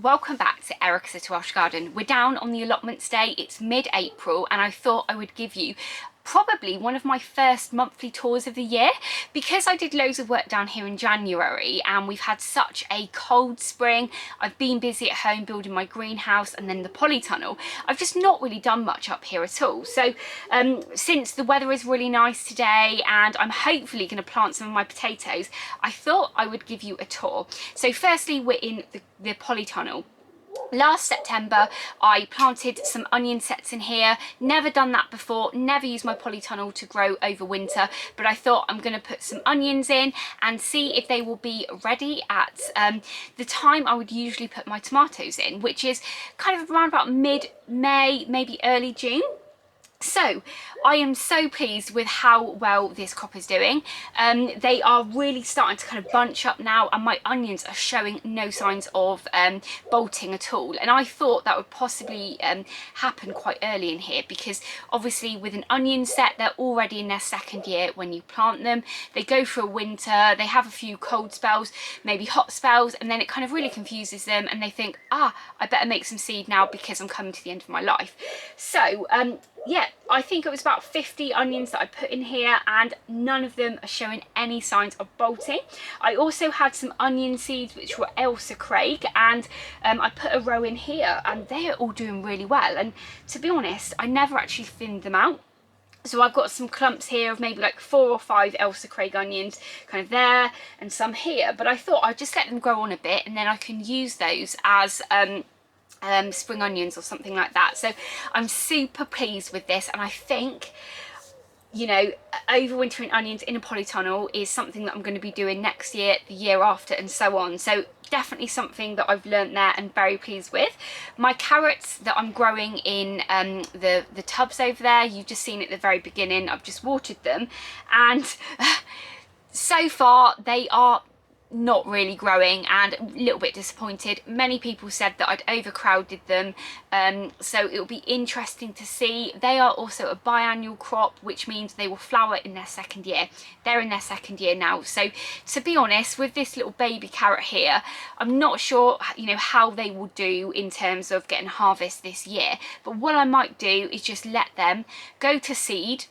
welcome back to Erica's Little Welsh Garden. We're down on the allotments day, it's mid-April, and I thought I would give you probably one of my first monthly tours of the year, because I did loads of work down here in January and we've had such a cold spring. I've been busy at home building my greenhouse and then the polytunnel. I've just not really done much up here at all. So since the weather is really nice today and I'm hopefully going to plant some of my potatoes, I thought I would give you a tour. So firstly, we're in the polytunnel. Last September I planted some onion sets in here. Never done that before, never used my polytunnel to grow over winter, but I thought I'm going to put some onions in and see if they will be ready at the time I would usually put my tomatoes in, which is kind of around about mid-May, maybe early June. So I am so pleased with how well this crop is doing. They are really starting to kind of bunch up now, and my onions are showing no signs of bolting at all. And I thought that would possibly happen quite early in here, because obviously with an onion set, they're already in their second year when you plant them. They go through a winter, they have a few cold spells, maybe hot spells, and then it kind of really confuses them and they think, I better make some seed now because I'm coming to the end of my life. So yeah, I think it was about 50 onions that I put in here, and none of them are showing any signs of bolting. I also had some onion seeds which were Ailsa Craig, and I put a row in here and they are all doing really well. And to be honest, I never actually thinned them out. So I've got some clumps here of maybe like 4 or 5 Ailsa Craig onions kind of there and some here, but I thought I'd just let them grow on a bit and then I can use those as spring onions or something like that. So I'm super pleased with this, and I think, you know, overwintering onions in a polytunnel is something that I'm going to be doing next year, the year after, and so on. So definitely something that I've learned there and very pleased with. My carrots that I'm growing in the tubs over there, you've just seen at the very beginning, I've just watered them, and so far they are not really growing and a little bit disappointed. Many people said that I'd overcrowded them, so it'll be interesting to see. They are also a biannual crop, which means they will flower in their second year. They're in their second year now, so to be honest, with this little baby carrot here, I'm not sure, you know, how they will do in terms of getting harvest this year. But what I might do is just let them go to seed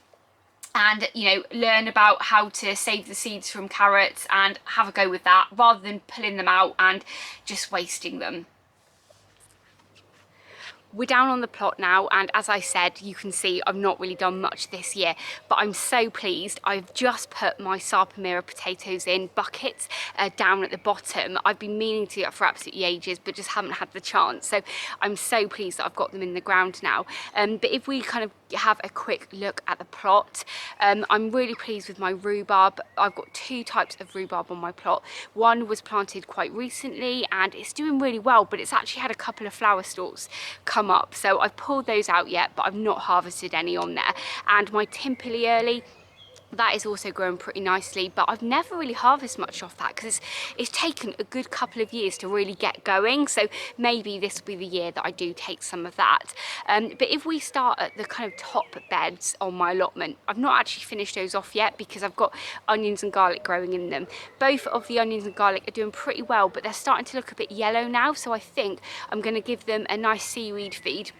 and, you know, learn about how to save the seeds from carrots and have a go with that, rather than pulling them out and just wasting them. We're down on the plot now, and as I said, you can see I've not really done much this year, but I'm so pleased. I've just put my Sarpamira potatoes in buckets down at the bottom. I've been meaning to do that for absolutely ages, but just haven't had the chance. So I'm so pleased that I've got them in the ground now. But if we kind of have a quick look at the plot, I'm really pleased with my rhubarb. I've got 2 types of rhubarb on my plot. One was planted quite recently and it's doing really well, but it's actually had a couple of flower stalks come up, so I've pulled those out yet, but I've not harvested any on there. And my Timperley early, that is also growing pretty nicely, but I've never really harvested much off that because it's taken a good couple of years to really get going. So maybe this will be the year that I do take some of that. But if we start at the kind of top beds on my allotment, I've not actually finished those off yet because I've got onions and garlic growing in them. Both of the onions and garlic are doing pretty well, but they're starting to look a bit yellow now, so I think I'm going to give them a nice seaweed feed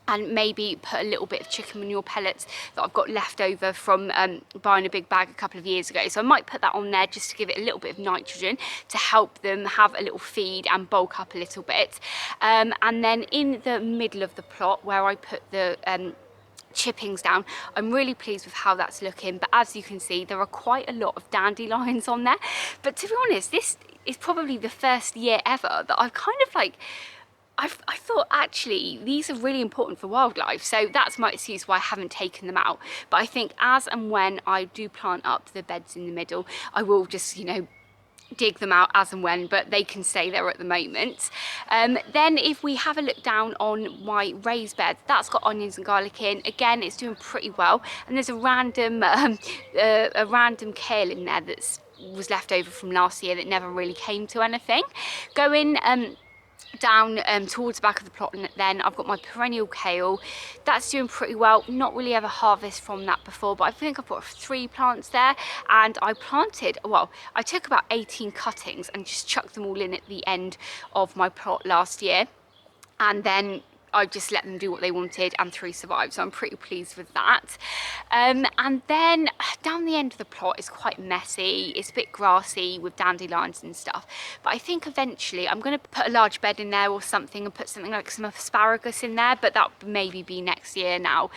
and maybe put a little bit of chicken manure pellets that I've got left over from buying a big bag a couple of years ago. So I might put that on there just to give it a little bit of nitrogen to help them have a little feed and bulk up a little bit. And then in the middle of the plot where I put the chippings down, I'm really pleased with how that's looking, but as you can see there are quite a lot of dandelions on there. But to be honest, this is probably the first year ever that I've kind of like I thought actually these are really important for wildlife, so that's my excuse why I haven't taken them out. But I think as and when I do plant up the beds in the middle, I will just, you know, dig them out as and when, but they can stay there at the moment. Then if we have a look down on my raised bed, that's got onions and garlic in. Again, it's doing pretty well, and there's a random kale in there that's was left over from last year that never really came to anything. Going down towards the back of the plot, and then I've got my perennial kale that's doing pretty well. Not really ever harvest from that before, but I think I've got 3 plants there, and I planted, well, I took about 18 cuttings and just chucked them all in at the end of my plot last year, and then I just let them do what they wanted, and 3 survived, so I'm pretty pleased with that. And then down the end of the plot is quite messy. It's a bit grassy with dandelions and stuff, but I think eventually I'm going to put a large bed in there or something and put something like some asparagus in there, but that would maybe be next year now.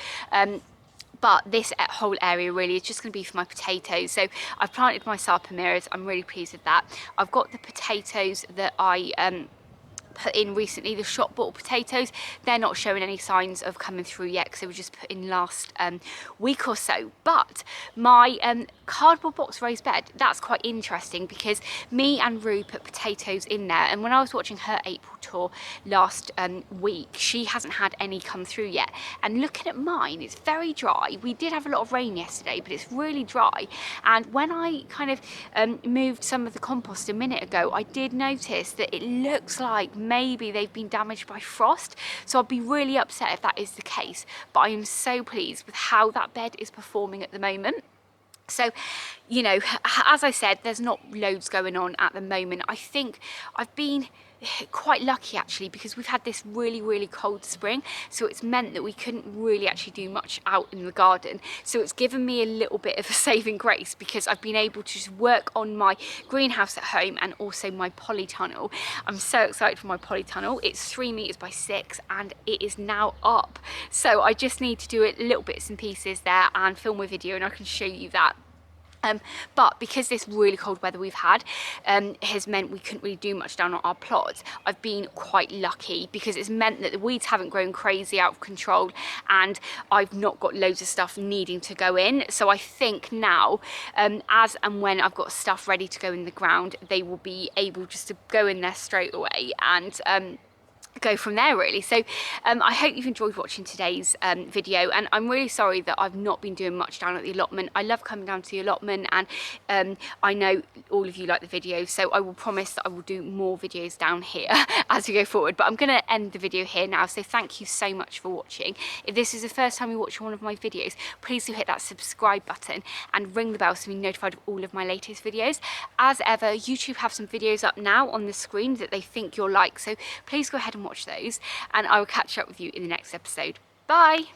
But this whole area really is just going to be for my potatoes. So I've planted my sarpamiras. I'm really pleased with that. I've got the potatoes that I put in recently, the shop bought potatoes. They're not showing any signs of coming through yet because they were just put in last week or so. But my cardboard box raised bed, that's quite interesting because me and Rue put potatoes in there, and when I was watching her April tour last week, she hasn't had any come through yet. And looking at mine, it's very dry. We did have a lot of rain yesterday, but it's really dry. And when I kind of moved some of the compost a minute ago, I did notice that it looks like maybe they've been damaged by frost. So I'd be really upset if that is the case, but I am so pleased with how that bed is performing at the moment. So, you know, as I said, there's not loads going on at the moment. I think I've been quite lucky actually, because we've had this really cold spring, so it's meant that we couldn't really actually do much out in the garden. So it's given me a little bit of a saving grace, because I've been able to just work on my greenhouse at home and also my polytunnel. I'm so excited for my polytunnel. It's 3 meters by 6 and it is now up, so I just need to do it little bits and pieces there and film a video, and I can show you that. But because this really cold weather we've had has meant we couldn't really do much down on our plots, I've been quite lucky, because it's meant that the weeds haven't grown crazy out of control and I've not got loads of stuff needing to go in. So I think now, as and when I've got stuff ready to go in the ground, they will be able just to go in there straight away and go from there really. So I hope you've enjoyed watching today's video, and I'm really sorry that I've not been doing much down at the allotment. I love coming down to the allotment, and I know all of you like the videos, so I will promise that I will do more videos down here as we go forward. But I'm going to end the video here now, so thank you so much for watching. If this is the first time you're watching one of my videos, please do hit that subscribe button and ring the bell so you're notified of all of my latest videos. As ever, YouTube have some videos up now on the screen that they think you'll like, so please go ahead and watch those, and I will catch up with you in the next episode. Bye!